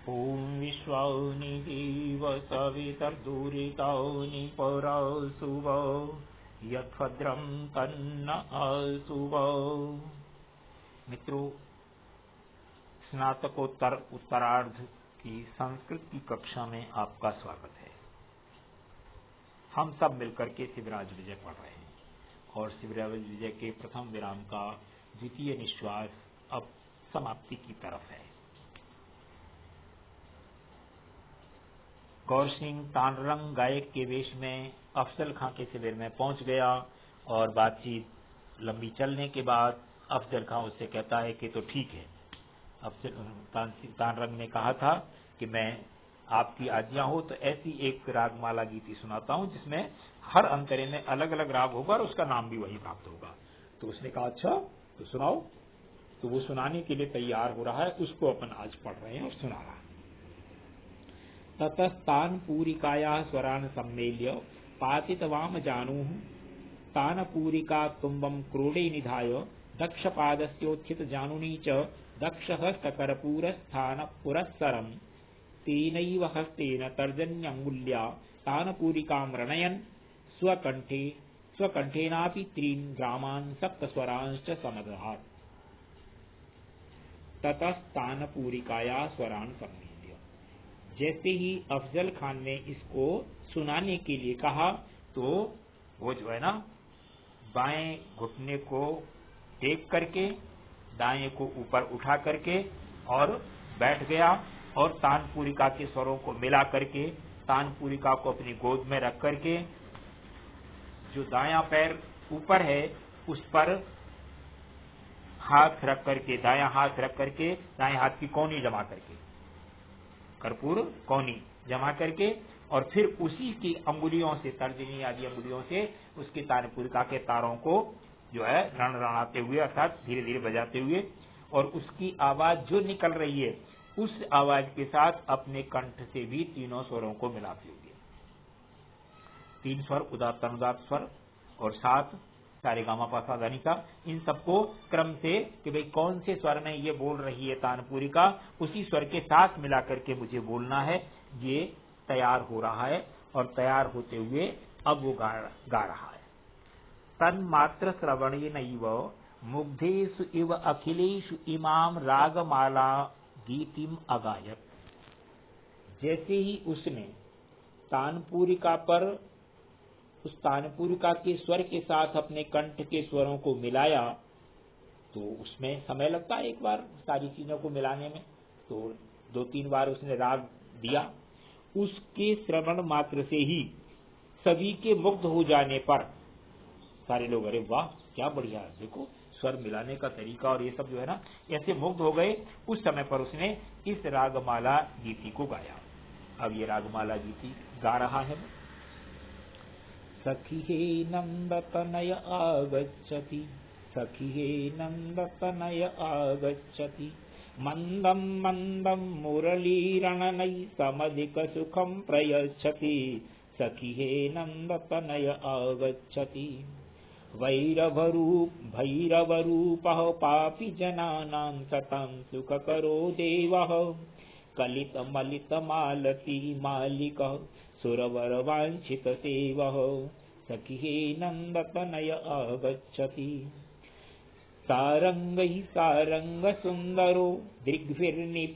ॐ विश्वानि देव सवितर्दुरितानि परासुव यद्भद्रं तन्न आसुव। मित्रों, स्नातकोत्तर उत्तरार्ध की संस्कृत की कक्षा में आपका स्वागत है। हम सब मिलकर के शिवराज विजय पढ़ रहे हैं और शिवराज विजय के प्रथम विराम का द्वितीय निश्वास अब समाप्ति की तरफ है। गौर सिंह तानरंग गायक के वेश में अफजल खां के शिविर में पहुंच गया और बातचीत लंबी चलने के बाद अफजल खां उससे कहता है कि तो ठीक है। तानरंग ने कहा था कि मैं आपकी आज्ञा हो तो ऐसी एक रागमाला गीति सुनाता हूं जिसमें हर अंतरे में अलग अलग राग होगा और उसका नाम भी वही प्राप्त होगा। तो उसने कहा अच्छा तो सुनाओ। तो वो सुनाने के लिए तैयार हो रहा है, उसको अपन आज पढ़ रहे हैं और सुना रहा है। ततस्तान पूरिकाया स्वरान सम्मेल्य पातितवाम जानुः तान पूरिका तुम्बम क्रोडे निधाय दक्ष पादस्योत्थित जानुनी च दक्ष हस्तकर्पूर स्थान पुरस्सरम तेनैव हस्तेन तर्जन्यंगुल्या तान पूरिकां रणयन् स्वकंठेनापि त्रीन् ग्रामान् सप्तस्वरांश्च समदधात्। ततस्तान पूरिकाया स्वरान सम्मेल्य। जैसे ही अफजल खान ने इसको सुनाने के लिए कहा तो वो जो है ना बाएं घुटने को टेक करके दाएं को ऊपर उठा करके और बैठ गया और तानपुरिका के स्वरों को मिला करके तानपुरिका को अपनी गोद में रख करके जो दायां पैर ऊपर है उस पर हाथ रख करके दायां हाथ रख करके दाएं हाथ की कोहनी जमा करके कर्पूर कोहनी जमा करके और फिर उसी की अंगुलियों से तर्जनी आदि अंगुलियों से उसके तानपुरिका के तारों को जो है रणरणाते हुए अर्थात धीरे धीरे बजाते हुए और उसकी आवाज जो निकल रही है उस आवाज के साथ अपने कंठ से भी तीनों स्वरों को मिलाते हुए, तीन स्वर उदात्त अनुदात्त स्वर और सात सारेगामा पा सा धा नी सा, इन सबको क्रम से कि भाई कौन से स्वर में ये बोल रही है तानपुरिका उसी स्वर के साथ मिला करके मुझे बोलना है, ये तैयार हो रहा है और तैयार होते हुए अब वो गा रहा है। तन्मात्र श्रवणेनैव मुग्धेषु इव अखिलेषु इमाम रागमाला गीतिम अगायत। जैसे ही उसने तानपुरिका पर उस तानपुरिका के स्वर के साथ अपने कंठ के स्वरों को मिलाया तो उसमें समय लगता है एक बार सारी चीजों को मिलाने में, तो दो तीन बार उसने राग दिया। उसके श्रवण मात्र से ही सभी के मुग्ध हो जाने पर सारे लोग अरे वाह क्या बढ़िया है, देखो स्वर मिलाने का तरीका और ये सब जो है ना, ऐसे मुग्ध हो गए। उस समय पर उसने इस रागमाला गीति को गाया। अब ये रागमाला गीति गा रहा है। सखी हे नंदतनय आगच्छति, सखी हे नंदतनय आगच्छति, मंदं मंदं मुरलीरणनै समधिक सुखं प्रयच्छति, सखी हे नंदतनय आगच्छति। भैरवरूपः पापी जनानां सतां सुखकरो देवः, कलितमलितमालती मालिकः सुरवरवाञ्छित सेवः, सखी हे नंदतनय आगच्छति। सारंगैः सारंगसुन्दरो दृग्भिर्निपीयमानः,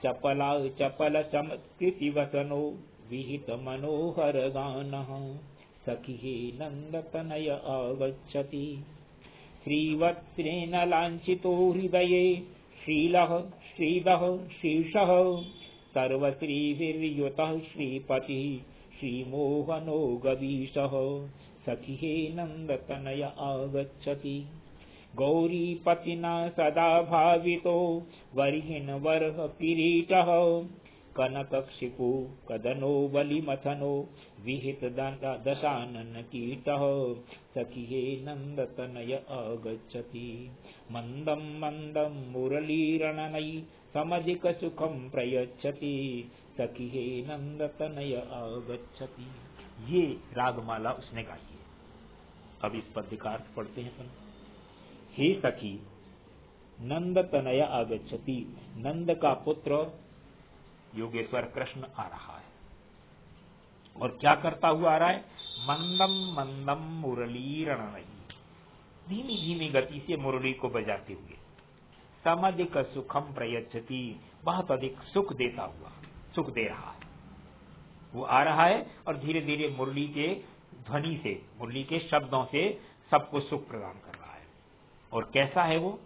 चपला चपल चमत्कृतिवसनो विहित मनोहर गानः, सखी हे नंदतनय आगच्छति। श्रीवत्सेन लाञ्छितो हृदये श्रीलः श्रीदः शीर्षः, सर्वश्रीभिर्युतः श्रीपतिः श्रीमोहनो गवीशः, सखी हे नंदतनय आगच्छति। गौरीपतिना सदा भावितो वर्हिन्वरः किरीटः, कनकक्षिपो कदनो बलिमथनो विहित दशानन कीटः, सखी हे नंदतनय आगच्छति। मंदं मंदं मुरलीरणनै समधिक सुखं प्रयच्छति, सखी हे नंदतनय आगच्छति। ये रागमाला उसने गाई है। अब इस पद्य का अर्थ पढ़ते हैं अपन। हे सखी, नंद तनय आगच्छति, नंद का पुत्र योगेश्वर कृष्ण आ रहा है। और क्या करता हुआ आ रहा है? मंदम मंदम मुरली रणनई, धीमी धीमी गति से मुरली को बजाते हुए। समधिक सुखम प्रयच्छति, बहुत अधिक सुख देता हुआ, सुख दे रहा है। वो आ रहा है और धीरे धीरे मुरली के ध्वनि से, मुरली के शब्दों से सबको सुख प्रदान कर रहा है। और कैसा है वो?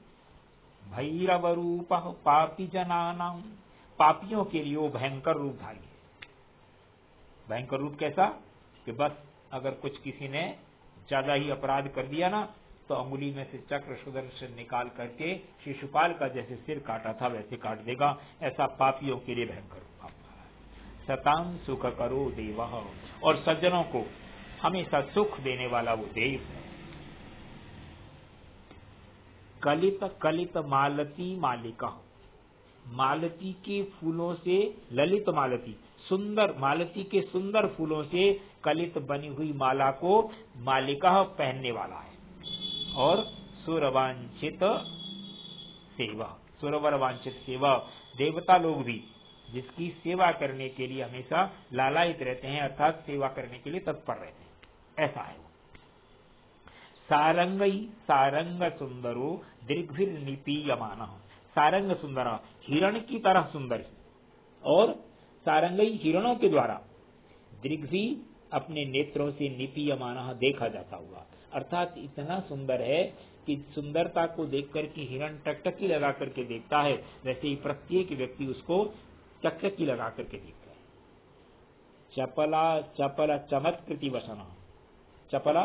भैरव रूप पापी जनानां, पापियों के लिए वो भयंकर रूपधारी है। भयंकर रूप कैसा? कि बस अगर कुछ किसी ने ज्यादा ही अपराध कर दिया ना, तो अंगुली में से चक्र सुदर्शन निकाल करके शिशुपाल का जैसे सिर काटा था वैसे काट देगा। ऐसा पापियों के लिए भयंकर रूप आपका है। सतां सुख करो देव, और सज्जनों को हमेशा सुख देने वाला वो देव है। कलित कलित मालती मालिका, मालती के फूलों से ललित मालती, सुंदर मालती के सुंदर फूलों से कलित बनी हुई माला को मालिका पहनने वाला है। और सुरवांछित सेवा, सुरवर वांछित सेवा, देवता लोग भी जिसकी सेवा करने के लिए हमेशा लालायित रहते हैं, अर्थात सेवा करने के लिए तत्पर रहते हैं, ऐसा है वो। सारंगई सारंग सुंदरो दीर्घिर निपीयमान, सारंग सुंदर, हिरण की तरह सुंदर, और सारंगई हिरणों के द्वारा, दीर्घी अपने नेत्रों से निपीयमान देखा जाता हुआ, अर्थात इतना सुंदर है कि सुंदरता को देखकर के हिरण टकटकी लगा करके देखता है, वैसे ही प्रत्येक व्यक्ति उसको टकटकी लगा करके देखता है। चपला चपला चमत्कृति वसन, चपला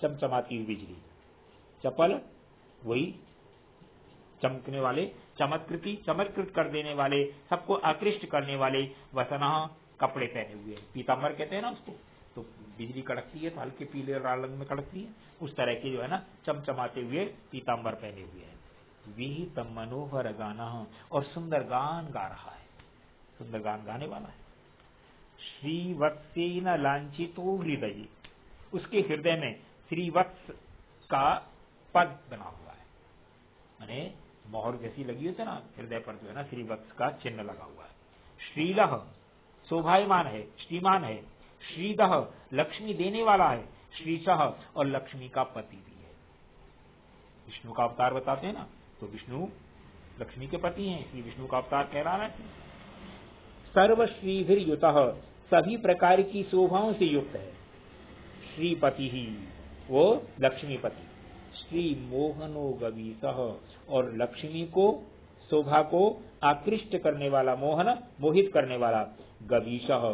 चमचमाती हुई बिजली, चपल वही चमकने वाले, चमत्कृति चमत्कृत कर देने वाले, सबको आकृष्ट करने वाले, वसना कपड़े पहने हुए, पीतांबर कहते हैं ना उसको, तो बिजली कड़कती है तो हल्के पीले लाल रंग में कड़कती है, उस तरह के जो है ना चमचमाते हुए पीतांबर पहने हुए हैं। विहित मनोहर गाना, और सुंदर गान गा रहा है, सुंदर गान गाने वाला है। श्रीवत्सेन लांछितो हृदय, उसके हृदय में श्रीवत्स का पद बना हुआ है, माने मोहर जैसी लगी होती है ना हृदय पर, जो है ना श्रीवत्स का चिन्ह लगा हुआ है। श्रीलह शोभायमान है, श्रीमान है। श्रीदह लक्ष्मी देने वाला है। श्रीशः और लक्ष्मी का पति भी है। विष्णु का अवतार बताते हैं ना, तो विष्णु लक्ष्मी के पति हैं, इसलिए विष्णु का अवतार कह रहा है। सर्वश्रीभिर युतः, सभी प्रकार की शोभाओं से युक्त है। श्रीपति ही वो लक्ष्मीपति। श्री मोहनो गवीसः, और लक्ष्मी को शोभा को आकृष्ट करने वाला, मोहन मोहित करने वाला। गवीशः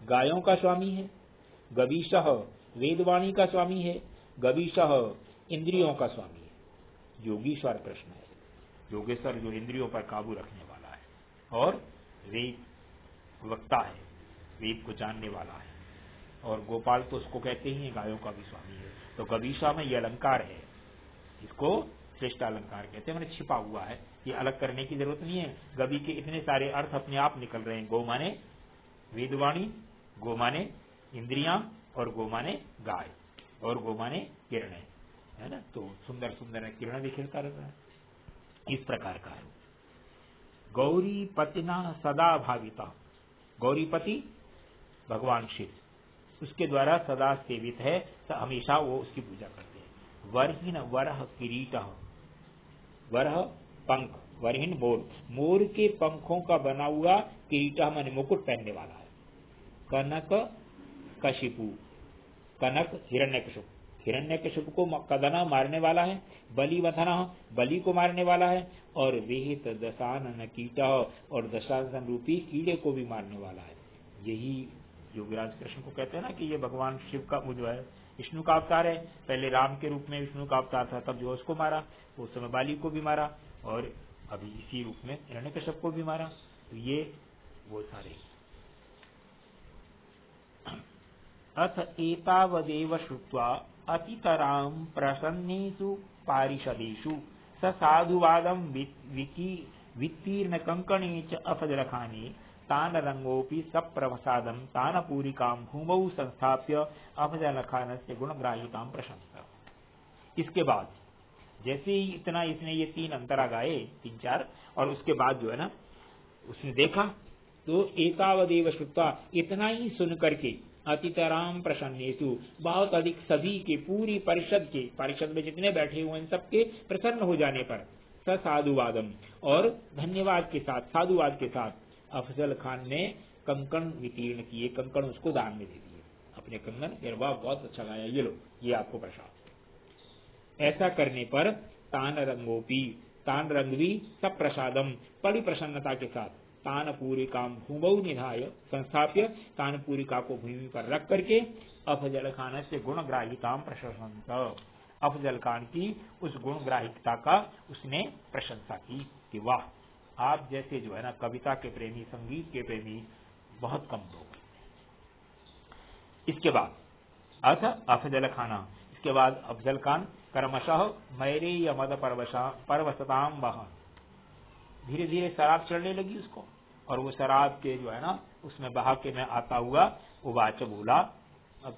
गायों का स्वामी है। गवीशः वेदवाणी का स्वामी है। गवीशः इंद्रियों का स्वामी है। योगीश्वर कृष्ण है, योगेश्वर जो इंद्रियों पर काबू रखने वाला है, और वेद वक्ता है, वेद को जानने वाला है। और गोपाल तो उसको कहते ही है, गायों का भी स्वामी है। तो गवीशा में यह अलंकार है, इसको श्रेष्ठ अलंकार कहते हैं, मैंने छिपा हुआ है, ये अलग करने की जरूरत नहीं है। गवी के इतने सारे अर्थ अपने आप निकल रहे हैं। गौ माने वेदवाणी, गो माने इंद्रियां, और गो माने गाय, और गो माने किरणें, है ना। तो सुंदर सुंदर किरण भी खिलता रहता है, इस प्रकार का है। गौरी पतिना सदा भाविता, गौरीपति भगवान शिव, उसके द्वारा सदा सेवित है, तो हमेशा वो उसकी पूजा करते हैं। वरहीन वरह किरीट, वरह पंख, वरहीन मोर, मोर के पंखों का बना हुआ किरीट माने मुकुट पहनने वाला है। कनक कशिपु, कनक हिरण्यकशिपु, हिरण्यकशिपु को कदना मारने वाला है। बलि वधना, बलि को मारने वाला है। और विहित दशानन कीट, और दशानन रूपी कीड़े को भी मारने वाला है। यही योगीराज कृष्ण को कहते हैं ना कि ये भगवान शिव का जो है विष्णु का अवतार है। पहले राम के रूप में विष्णु का अवतार था, तब जो उसको मारा, उस समय बाली को भी मारा, और अभी इसी रूप में हिरण्यकशिपु को भी मारा। तो ये वो सारे। अथ एतावदेव श्रुत्वा अतितरां प्रसन्नेषु पारिषदेषु स साधुवादं वित्तीर्ण कंकणे च अफजलखाने तान रंगोपि सप्रवसादं तान पूरिकां भूमौ संस्थाप्य अफजलखानस्य गुणग्राहिकां प्रशंसा। इसके बाद जैसे ही इतना इसने ये 3 अंतरा गाए 3-4 और उसके बाद जो है ना उसने देखा तो एतावदेव श्रुत्वा इतना ही सुन करके अतितराम प्रसन्नेषु बहुत अधिक सभी के पूरी परिषद में जितने बैठे हुए हैं सबके प्रसन्न हो जाने पर स साधुवादम और धन्यवाद के साथ साधुवाद के साथ अफजल खान ने कंकण वितीर्ण किए, कंकण उसको दान में दे दिए अपने कंगन। वाह बहुत अच्छा गाया, ये लो ये आपको प्रसाद। ऐसा करने पर तान रंग भी सब प्रसादम बड़ी प्रसन्नता के साथ तान पूरिका भूमौ निधाय संस्थाप्य तान पूरिका को भूमि पर रख करके अफजल खान से गुणग्राहिता प्रशंसत अफजल खान की उस गुणग्राहिकता का उसने प्रशंसा की कि वाह आप जैसे जो है ना कविता के प्रेमी संगीत के प्रेमी बहुत कम लोग। इसके बाद अथ अफजल खाना, इसके बाद अफजल खान कर्मशः मैरेय मद परवसताम वह धीरे धीरे शराब चढ़ने लगी उसको और वो शराब के जो है ना उसमें बहा के में आता हुआ उवाच बोला। अब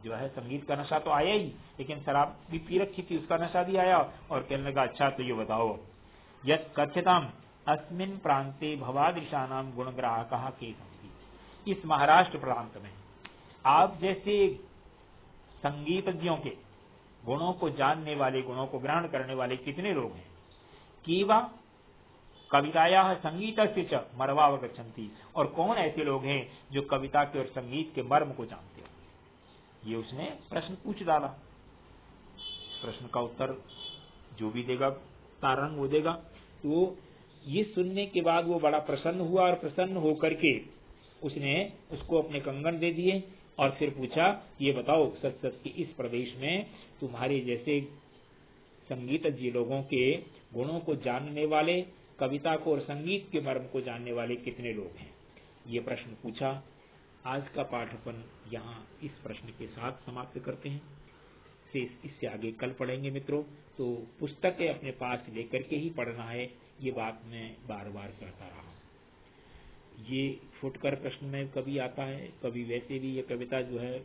जो है संगीत का नशा तो आया ही लेकिन शराब भी पी रखी थी उसका नशा भी आया और कहने लगा अच्छा तो ये बताओ यत् कथ्यताम अस्मिन् प्रांते भवादृशानाम गुणग्राहकः के सन्ति। इस महाराष्ट्र प्रांत में आप जैसे संगीतज्ञों के गुणों को जानने वाले गुणों को ग्रहण करने वाले कितने लोग हैं। कीवा कविताया संगीत से मर्वावगच्छन्ति, और कौन ऐसे लोग हैं जो कविता के और संगीत के मर्म को जानते हो। ये उसने प्रश्न पूछ डाला। प्रश्न का उत्तर जो भी देगा तारंग वो देगा। तो ये सुनने के बाद वो बड़ा प्रसन्न हुआ और प्रसन्न होकर के उसने उसको अपने कंगन दे दिए और फिर पूछा ये बताओ सच सच कि इस प्रदेश में तुम्हारे जैसे संगीतज्ञ लोगों के गुणों को जानने वाले, कविता को और संगीत के मर्म को जानने वाले कितने लोग हैं। ये प्रश्न पूछा। आज का पाठ अपन यहाँ इस प्रश्न के साथ समाप्त करते हैं। इससे आगे कल पढ़ेंगे मित्रों। तो पुस्तकें अपने पास लेकर के ही पढ़ना है, ये बात मैं बार बार कहता रहा हूँ। ये फुटकर प्रश्न में कभी आता है, कभी वैसे भी ये कविता जो है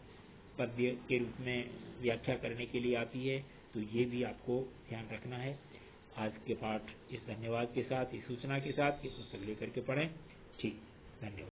पद्य के रूप में व्याख्या करने के लिए आती है, तो ये भी आपको ध्यान रखना है। आज के पाठ इस धन्यवाद के साथ, इस सूचना के साथ कि पुस्तक लेकर के पढ़ें। ठीक, धन्यवाद।